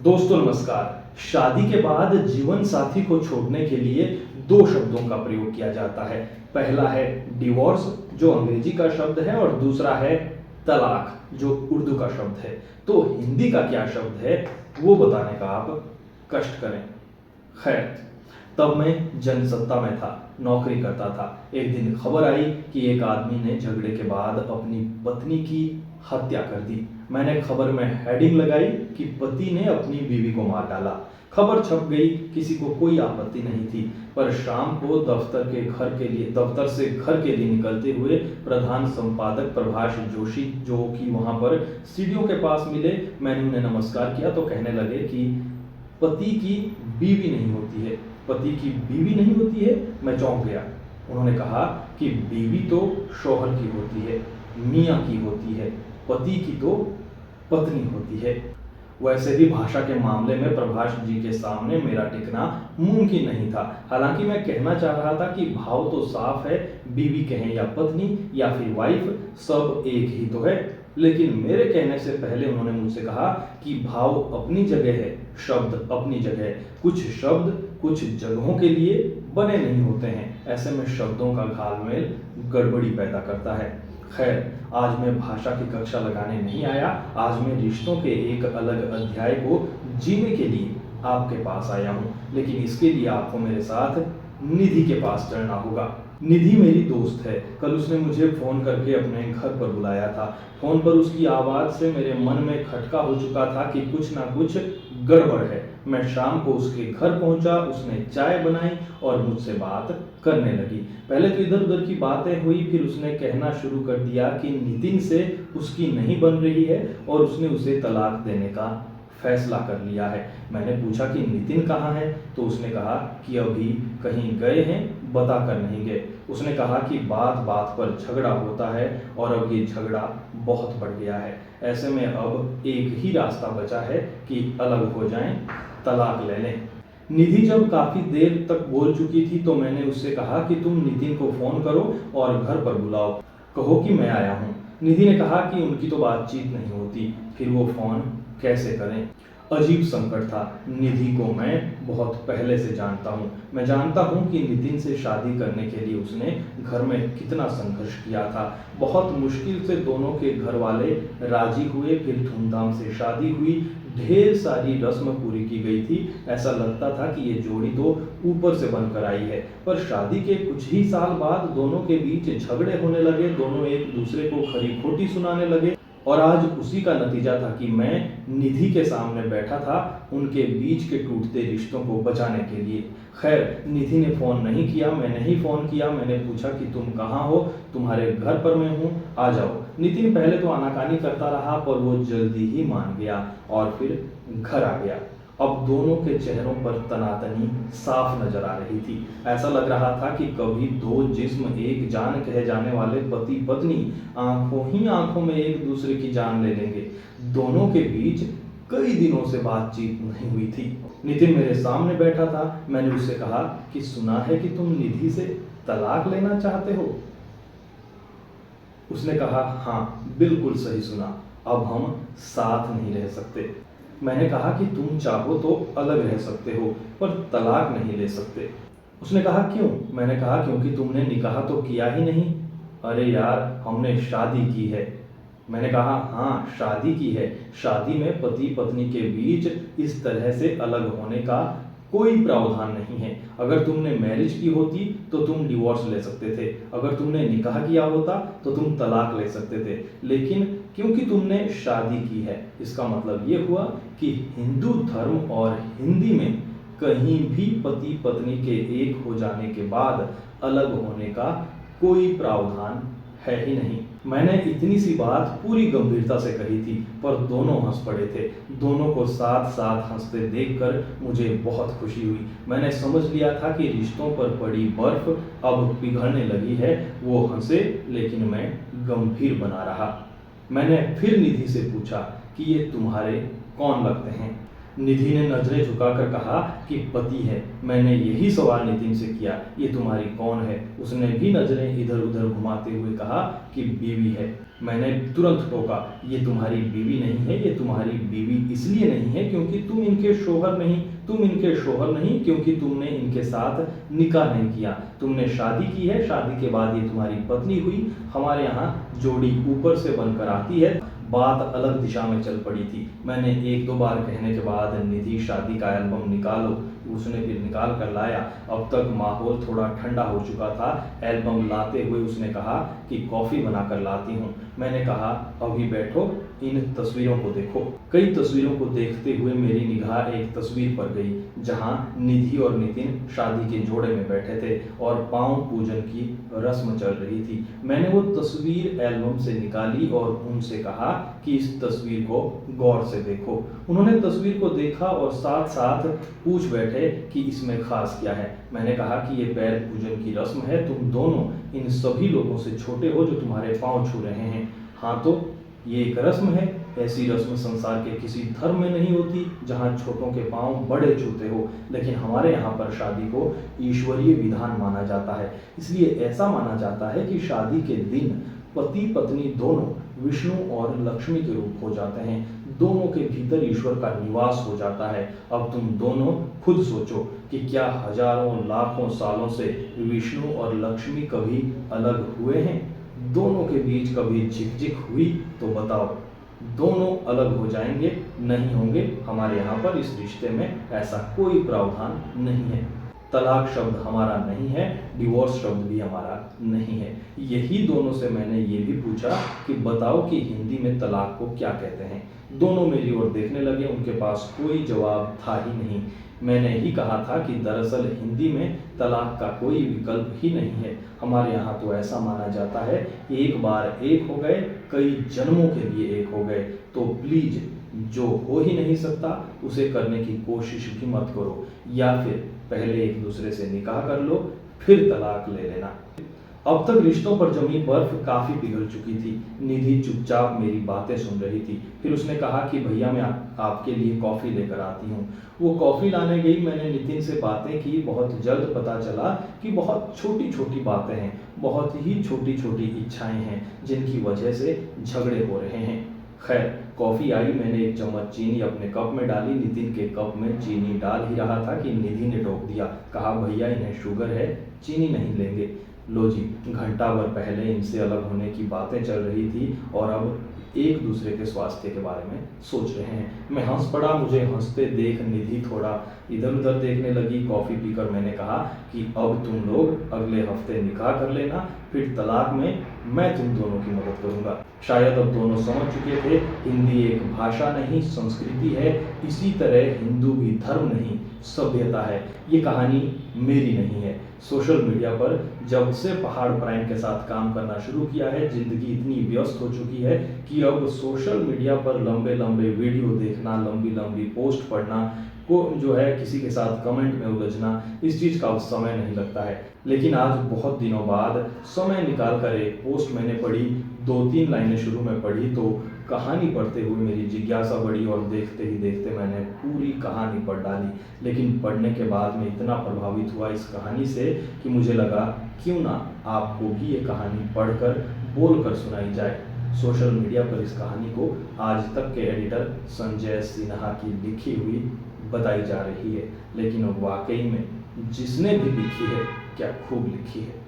दोस्तों नमस्कार। शादी के बाद जीवन साथी को छोड़ने के लिए दो शब्दों का प्रयोग किया जाता है। पहला है डिवोर्स जो अंग्रेजी का शब्द है और दूसरा है तलाक जो उर्दू का शब्द है। तो हिंदी का क्या शब्द है वो बताने का आप कष्ट करें। खैर, तब मैं जनसत्ता में था, नौकरी करता था। एक दिन खबर आई कि एक आदमी ने झगड़े के बाद अपनी पत्नी की हत्या कर दी। मैंने खबर में हेडिंग लगाई कि पति ने अपनी बीवी को मार डाला। खबर छप गई, किसी को कोई आपत्ति नहीं थी। पर शाम को दफ्तर से घर के लिए निकलते हुए प्रधान संपादक प्रभाष जोशी जो कि वहां पर सीढ़ियों के पास मिले, मैंने उन्हें नमस्कार किया तो कहने लगे कि पति की बीवी नहीं होती है। पति की बीवी नहीं होती है? मैं चौंक गया। उन्होंने कहा कि बीवी तो शौहर की होती है, मियाँ की होती है, पति की तो पत्नी होती है। वैसे भी भाषा के मामले में प्रभाष जी के सामने मेरा टिकना मुमकिन नहीं था। हालांकि मैं कहना चाह रहा था कि भाव तो साफ है, बीवी कहें या पत्नी या फिर वाइफ, सब एक ही तो है। लेकिन मेरे कहने से पहले उन्होंने मुझसे कहा कि भाव अपनी जगह है, शब्द अपनी जगह है। कुछ शब्द कुछ जगहों के लिए बने नहीं होते हैं। ऐसे में शब्दों का घालमेल गड़बड़ी पैदा करता है। खैर, आज मैं भाषा की कक्षा लगाने नहीं आया। आज मैं रिश्तों के एक अलग अध्याय को जीने के लिए आपके पास आया हूँ। लेकिन इसके लिए आपको मेरे साथ निधि के पास चलना होगा। निधि मेरी दोस्त है। कल उसने मुझे फ़ोन करके अपने घर पर बुलाया था। फ़ोन पर उसकी आवाज़ से मेरे मन में खटका हो चुका था कि कुछ ना कुछ गड़बड़ है। मैं शाम को उसके घर पहुंचा, उसने चाय बनाई और मुझसे बात करने लगी। पहले तो इधर उधर की बातें हुई, फिर उसने कहना शुरू कर दिया कि नितिन से उसकी नहीं बन रही है और उसने उसे तलाक देने का फैसला कर लिया है। मैंने पूछा कि नितिन कहाँ है, तो उसने कहा कि अभी कहीं गए हैं, बता कर नहीं गए। उसने कहा कि बात बात पर झगड़ा होता है और अब ये झगड़ा बहुत बढ़ गया है। ऐसे में अब एक ही रास्ता बचा है कि अलग हो जाएं, तलाक ले लें। निधि जब काफ़ी देर तक बोल चुकी थी तो मैंने उससे कहा कि तुम नितिन को फ़ोन करो और घर पर बुलाओ, कहो कि मैं आया हूँ। निधि ने कहा कि उनकी तो बातचीत नहीं होती, फिर वो फ़ोन कैसे करें। अजीब संकट था। निधि को मैं बहुत पहले से जानता हूँ। मैं जानता हूँ कि नितिन से शादी करने के लिए उसने घर में कितना संघर्ष किया था। बहुत मुश्किल से दोनों के घर वाले राजी हुए, फिर धूमधाम से शादी हुई, ढेर सारी रस्म पूरी की गई थी। ऐसा लगता था कि ये जोड़ी तो ऊपर से बनकर आई है। पर शादी के कुछ ही साल बाद दोनों के बीच झगड़े होने लगे, दोनों एक दूसरे को खरी खोटी सुनाने लगे और आज उसी का नतीजा था कि मैं निधि के सामने बैठा था उनके बीच के टूटते रिश्तों को बचाने के लिए। खैर, निधि ने फ़ोन नहीं किया, मैंने ही फ़ोन किया। मैंने पूछा कि तुम कहाँ हो? तुम्हारे घर पर मैं हूँ, आ जाओ। नितिन पहले तो आनाकानी करता रहा पर वो जल्दी ही मान गया और फिर घर आ गया। अब दोनों के चेहरों पर तनातनी साफ नजर आ रही थी। ऐसा लग रहा था कि कभी दो जिस्म एक जान कहे जाने वाले पति पत्नी आंखों ही आंखों में एक दूसरे की जान ले लेंगे। दोनों के बीच कई दिनों से बातचीत नहीं हुई थी। नितिन मेरे सामने बैठा था। मैंने उससे कहा कि सुना है कि तुम निधि से तलाक लेना चाहते हो। उसने कहा, हाँ बिल्कुल सही सुना, अब हम साथ नहीं रह सकते। मैंने कहा कि तुम चाहो तो अलग रह सकते हो पर तलाक नहीं ले सकते। उसने कहा क्यों? मैंने कहा क्योंकि तुमने निकाह तो किया ही नहीं। अरे यार, हमने शादी की है। मैंने कहा हाँ शादी की है। शादी में पति पत्नी के बीच इस तरह से अलग होने का कोई प्रावधान नहीं है। अगर तुमने मैरिज की होती तो तुम डिवोर्स ले सकते थे, अगर तुमने निकाह किया होता तो तुम तलाक ले सकते थे। लेकिन क्योंकि तुमने शादी की है, इसका मतलब ये हुआ कि हिंदू धर्म और हिंदी में कहीं भी पति पत्नी के एक हो जाने के बाद अलग होने का कोई प्रावधान है ही नहीं। मैंने इतनी सी बात पूरी गंभीरता से कही थी पर दोनों हंस पड़े थे। दोनों को साथ साथ हंसते देखकर मुझे बहुत खुशी हुई। मैंने समझ लिया था कि रिश्तों पर पड़ी बर्फ अब पिघलने लगी है। वो हंसे लेकिन मैं गंभीर बना रहा। मैंने फिर निधि से पूछा कि ये तुम्हारे कौन लगते हैं? निधि ने नजरें झुकाकर कहा कि पति है। मैंने यही सवाल नितिन से किया, ये तुम्हारी कौन है? उसने भी नजरें इधर उधर घुमाते हुए कहा कि बीवी है। मैंने तुरंत टोका, ये तुम्हारी बीवी नहीं है, ये तुम्हारी बीवी इसलिए नहीं है क्योंकि तुम इनके शोहर नहीं, तुम इनके शोहर नहीं क्योंकि तुमने इनके साथ निकाह नहीं किया, तुमने शादी की है, शादी के बाद ये तुम्हारी पत्नी हुई। हमारे यहाँ जोड़ी ऊपर से बनकर आती है। बात अलग दिशा में चल पड़ी थी। मैंने एक दो बार कहने के बाद निधि शादी का एल्बम निकालो, उसने फिर निकाल कर लाया। अब तक माहौल थोड़ा ठंडा हो चुका था। एल्बम लाते हुए उसने कहा कि कॉफ़ी बनाकर लाती हूँ। मैंने कहा अभी बैठो, इन तस्वीरों को देखो। कई तस्वीरों को देखते हुए मेरी निगाह एक तस्वीर पर गई जहाँ निधि और नितिन शादी के जोड़े में बैठे थे और पाँव पूजन की रस्म चल रही थी। मैंने वो तस्वीर एल्बम से निकाली और उनसे कहा कि इस तस्वीर को गौर से देखो। उन्होंने तस्वीर को देखा और साथ साथ पूछ बैठे कि इसमें खास क्या है। मैंने कहा कि ये पैर पूजन की रस्म है, तुम दोनों इन सभी लोगों से छोटे हो जो तुम्हारे पाँव छू रहे हैं। हाँ, तो ये एक रस्म है। ऐसी रस्म संसार के किसी धर्म में नहीं होती जहाँ छोटों के पांव बड़े छूते हो, लेकिन हमारे यहाँ पर शादी को ईश्वरीय विधान माना जाता है। इसलिए ऐसा माना जाता है कि शादी के दिन पति पत्नी दोनों विष्णु और लक्ष्मी के रूप हो जाते हैं। दोनों के भीतर ईश्वर का निवास हो जाता है। अब तुम दोनों खुद सोचो कि क्या हजारों लाखों सालों से विष्णु और लक्ष्मी कभी अलग हुए हैं? दोनों के बीच कभी झिकझिक हुई तो बताओ, दोनों अलग हो जाएंगे? नहीं होंगे। हमारे यहाँ पर इस रिश्ते में ऐसा कोई प्रावधान नहीं है। तलाक शब्द हमारा नहीं है, डिवोर्स शब्द भी हमारा नहीं है। यही दोनों से मैंने ये भी पूछा कि बताओ कि हिंदी में तलाक को क्या कहते हैं। दोनों मेरी ओर देखने लगे, उनके पास कोई जवाब था ही नहीं। मैंने ही कहा था कि दरअसल हिंदी में तलाक का कोई विकल्प ही नहीं है। हमारे यहाँ तो ऐसा माना जाता है, एक बार एक हो गए, कई जन्मों के लिए एक हो गए। तो प्लीज, जो हो ही नहीं सकता उसे करने की कोशिश भी मत करो, या फिर पहले एक दूसरे से निकाह कर लो, फिर तलाक ले लेना। अब तक रिश्तों पर जमी बर्फ काफी पिघल चुकी थी। निधि चुपचाप मेरी बातें सुन रही थी। फिर उसने कहा कि भैया मैं आपके लिए कॉफी लेकर आती हूँ। वो कॉफी लाने गई। मैंने नितिन से बातें की। बहुत जल्द पता चला कि बहुत छोटी छोटी बातें हैं, बहुत ही छोटी छोटी इच्छाएं हैं जिनकी वजह से झगड़े हो रहे हैं। खैर, कॉफ़ी आई। मैंने एक चम्मच चीनी अपने कप में डाली। नितिन के कप में चीनी डाल ही रहा था कि निधि ने टोक दिया। कहा भैया इन्हें शुगर है, चीनी नहीं लेंगे। लो जी, घंटा भर पहले इनसे अलग होने की बातें चल रही थी और अब एक दूसरे के स्वास्थ्य के बारे में सोच रहे हैं। मैं हंस पड़ा। मुझे हंसते देख निधि थोड़ा इधर उधर देखने लगी। कॉफ़ी पीकर मैंने कहा कि अब तुम लोग अगले हफ्ते निकाह कर लेना, फिर तलाक में मैं तुम दोनों की मदद करूंगा। शायद अब दोनों समझ चुके थे, हिंदी एक भाषा नहीं संस्कृति है। इसी तरह हिंदू भी धर्म नहीं सभ्यता है। ये कहानी मेरी नहीं है। सोशल मीडिया पर जब से पहाड़ प्राइम के साथ काम करना शुरू किया है, जिंदगी इतनी व्यस्त हो चुकी है कि अब सोशल मीडिया पर लंबे लंबे वीडियो देखना, लंबी लंबी पोस्ट पढ़ना को जो है, किसी के साथ कमेंट में उलझना, इस चीज़ का समय नहीं लगता है। लेकिन आज बहुत दिनों बाद समय निकाल कर एक पोस्ट मैंने पढ़ी। 2-3 लाइनें शुरू में पढ़ी तो कहानी पढ़ते हुए मेरी जिज्ञासा बढ़ी और देखते ही देखते मैंने पूरी कहानी पढ़ डाली। लेकिन पढ़ने के बाद मैं इतना प्रभावित हुआ इस कहानी से कि मुझे लगा क्यों ना आपको भी ये कहानी पढ़कर बोलकर सुनाई जाए। सोशल मीडिया पर इस कहानी को आज तक के एडिटर संजय सिन्हा की लिखी हुई बताई जा रही है, लेकिन वाकई में जिसने भी लिखी है, क्या खूब लिखी है।